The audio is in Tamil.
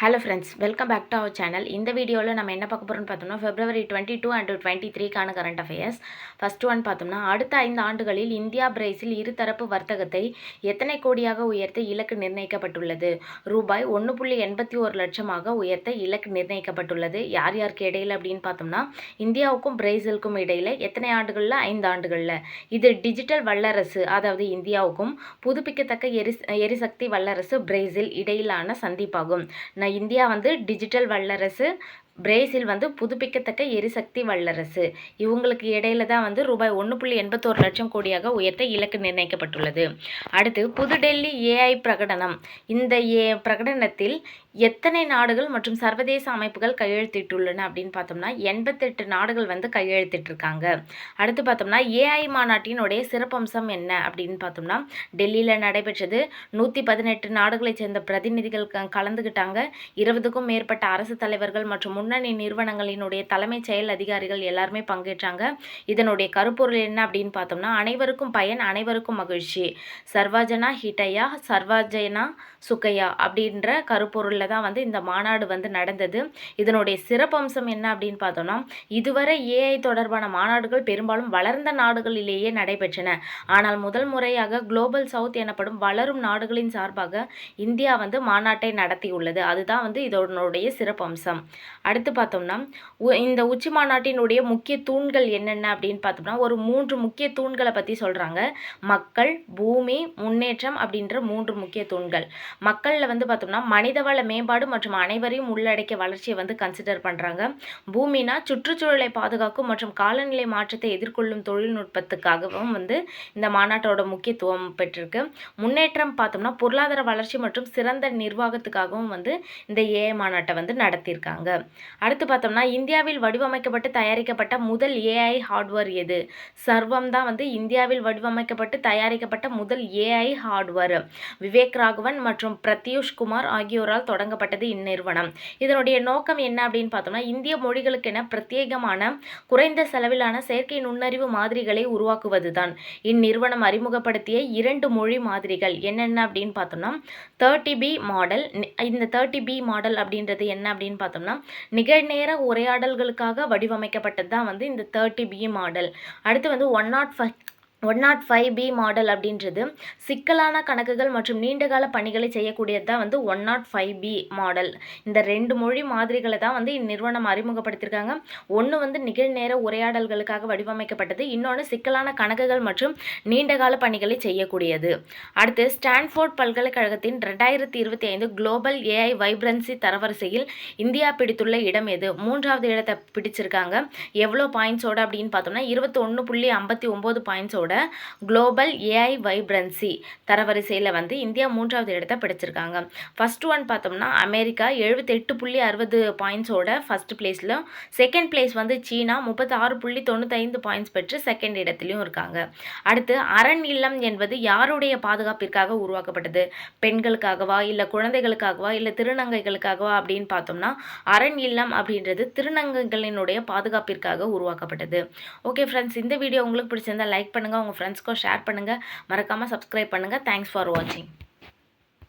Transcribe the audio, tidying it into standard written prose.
Hello friends, welcome back to our channel. இந்த வீடியோவில் நம்ம என்ன பார்க்க போகிறோம்னு பார்த்தோம்னா February 22 and 23க்கான கரண்ட் அஃபேர்ஸ். ஃபர்ஸ்ட் ஒன் பார்த்தோம்னா, அடுத்த 5 ஆண்டுகளில் இந்தியா பிரேசில் இருதரப்பு வர்த்தகத்தை எத்தனை கோடியாக உயர்த்த இலக்கு நிர்ணயிக்கப்பட்டுள்ளது? ரூபாய் 1.81 லட்சமாக உயர்த்த இலக்கு நிர்ணயிக்கப்பட்டுள்ளது. யார் யாருக்கு இடையில் அப்படின்னு பார்த்தோம்னா, இந்தியாவுக்கும் பிரேசிலுக்கும் இடையில் எத்தனை ஆண்டுகளில்? 5 ஆண்டுகளில். இது டிஜிட்டல் வல்லரசு, அதாவது இந்தியாவுக்கும் புதுப்பிக்கத்தக்க எரிசக்தி வல்லரசு பிரேசில் இடையிலான சந்திப்பாகும். இந்தியா வந்து டிஜிட்டல் வல்லரசு, பிரேசில் வந்து புதுப்பிக்கத்தக்க எரிசக்தி வல்லரசு. இவங்களுக்கு இடையில தான் வந்து ரூபாய் 1.81 லட்சம் கோடியாக உயர்த்த இலக்கு நிர்ணயிக்கப்பட்டுள்ளது. அடுத்து புதுடெல்லி ஏஐ பிரகடனம். இந்த பிரகடனத்தில் எத்தனை நாடுகள் மற்றும் சர்வதேச அமைப்புகள் கையெழுத்திட்டுள்ளன அப்படின்னு பார்த்தோம்னா 88 நாடுகள் வந்து கையெழுத்திட்டிருக்காங்க. அடுத்து பார்த்தோம்னா ஏஐ மாநாட்டினுடைய சிறப்பம்சம் என்ன அப்படின்னு பார்த்தோம்னா, டெல்லியில் நடைபெற்றது. 118 நாடுகளைச் சேர்ந்த பிரதிநிதிகள் கலந்துக்கிட்டாங்க. 20க்கும் மேற்பட்ட அரசு தலைவர்கள் மற்றும் முன்னணி நிறுவனங்களினுடைய தலைமைச் செயல் அதிகாரிகள் எல்லாருமே பங்கேற்றாங்க. இதனுடைய கருப்பொருள் என்ன அப்படின்னு பார்த்தோம்னா, அனைவருக்கும் பயன், அனைவருக்கும் மகிழ்ச்சி, சர்வஜனா ஹிட்டயா சர்வஜனா சுக்கையா அப்படின்ற கருப்பொருளில் தான் வந்து இந்த மாநாடு வந்து நடந்தது. இதனுடைய சிறப்பம்சம் என்ன அப்படின்னு பார்த்தோம்னா, இதுவரை ஏஐ தொடர்பான மாநாடுகள் பெரும்பாலும் வளர்ந்த நாடுகளிலேயே நடைபெற்றன. ஆனால் முதல் முறையாக குளோபல் சவுத் எனப்படும் வளரும் நாடுகளின் சார்பாக இந்தியா வந்து மாநாட்டை நடத்தியுள்ளது. அதுதான் வந்து இதனுடைய சிறப்பம்சம். அடுத்து பார்த்தோம்னா, இந்த உச்சி மாநாட்டினுடைய முக்கிய தூண்கள் என்னென்ன அப்படின்னு பார்த்தோம்னா, ஒரு 3 முக்கிய தூண்களை பற்றி சொல்கிறாங்க. மக்கள், பூமி, முன்னேற்றம் அப்படின்ற 3 முக்கிய தூண்கள். மக்களில் வந்து பார்த்தோம்னா மனிதவள மேம்பாடு மற்றும் அனைவரையும் உள்ளடக்கிய வளர்ச்சியை வந்து கன்சிடர் பண்ணுறாங்க. பூமினா சுற்றுச்சூழலை பாதுகாக்கும் மற்றும் காலநிலை மாற்றத்தை எதிர்கொள்ளும் தொழில்நுட்பத்துக்காகவும் வந்து இந்த மாநாட்டோட முக்கியத்துவம் பெற்றிருக்கு. முன்னேற்றம் பார்த்தோம்னா பொருளாதார வளர்ச்சி மற்றும் சிறந்த நிர்வாகத்துக்காகவும் வந்து இந்த ஏஐ மாநாட்டை வந்து நடத்தியிருக்காங்க. அடுத்து பார்த்தோம்னா, இந்தியாவில் வடிவமைக்கப்பட்டு தயாரிக்கப்பட்ட முதல் ஏஐ ஹார்ட்வேர் எது? சர்வம் தான் வந்து இந்தியாவில் வடிவமைக்கப்பட்டு தயாரிக்கப்பட்ட முதல் ஏஐ ஹார்ட்வேர். விவேக் ராகவன் மற்றும் பிரத்யூஷ் குமார் ஆகியோரால் தொடங்கப்பட்டது இந்நிறுவனம். இதனுடைய நோக்கம் என்ன அப்படின்னு பார்த்தோம்னா, இந்திய மொழிகளுக்கென பிரத்யேகமான குறைந்த செலவிலான செயற்கை நுண்ணறிவு மாதிரிகளை உருவாக்குவதுதான். இந்நிறுவனம் அறிமுகப்படுத்திய 2 மொழி மாதிரிகள் என்னென்ன அப்படின்னு பார்த்தோம்னா, 30B மாடல். இந்த 30B மாடல் அப்படின்றது என்ன அப்படின்னு பார்த்தோம்னா, நிகழ்நேர உரையாடல்களுக்காக வடிவமைக்கப்பட்டது தான் வந்து இந்த 30B மாடல். அடுத்து வந்து 105B மாடல் அப்படின்றது சிக்கலான கணக்குகள் மற்றும் நீண்டகால பணிகளை செய்யக்கூடியது தான் வந்து 105B மாடல். இந்த 2 மொழி மாதிரிகளை தான் வந்து இந்நிறுவனம் அறிமுகப்படுத்தியிருக்காங்க. ஒன்று வந்து நிகழ்நேர உரையாடல்களுக்காக வடிவமைக்கப்பட்டது, இன்னொன்று சிக்கலான கணக்குகள் மற்றும் நீண்டகால பணிகளை செய்யக்கூடியது. அடுத்து ஸ்டான்ஃபோர்ட் பல்கலைக்கழகத்தின் 2025 குளோபல் ஏஐ வைப்ரன்சி தரவரிசையில் இந்தியா பிடித்துள்ள இடம் எது? 3வது இடத்தை பிடிச்சிருக்காங்க. எவ்வளோ பாயிண்ட்ஸோட அப்படின்னு பார்த்தோம்னா 21.59 பாயிண்ட்ஸோட குளோபல் ஏஐ வைப்ரன்சி தரவரிசையில் வந்து இந்தியா 3வது இடத்தை பிடிச்சிருக்காங்க. ஃபர்ஸ்ட் ஒன் பார்த்தோம்னா அமெரிக்கா 78.60 பாயிண்ட்ஸோட ஃபர்ஸ்ட் பிளேஸில், செகண்ட் பிளேஸ் வந்து சீனா 36.95 பாயிண்ட்ஸ் பெற்று செகண்ட் இடத்துலையும் இருக்காங்க. அடுத்து அரண் இல்லம் என்பது யாருடைய பாதுகாப்பிற்காக உருவாக்கப்பட்டது? பெண்களுக்காகவா, இல்லை குழந்தைகளுக்காகவா, இல்லை திருநங்கைகளுக்காகவா அப்படின்னு பார்த்தோம்னா, அரண் இல்லம் அப்படின்றது திருநங்கைகளினுடைய பாதுகாப்பிற்காக உருவாக்கப்பட்டது. ஓகே ஃப்ரெண்ட்ஸ், இந்த வீடியோ உங்களுக்கு பிடிச்சிருந்தா லைக் பண்ணுங்கள், உங்கள் ஃப்ரெண்ட்ஸ்க்கும் ஷேர் பண்ணுங்கள், மறக்காமல் சப்ஸ்கிரைப் பண்ணுங்கள். தேங்க்ஸ் ஃபார் வாட்சிங்.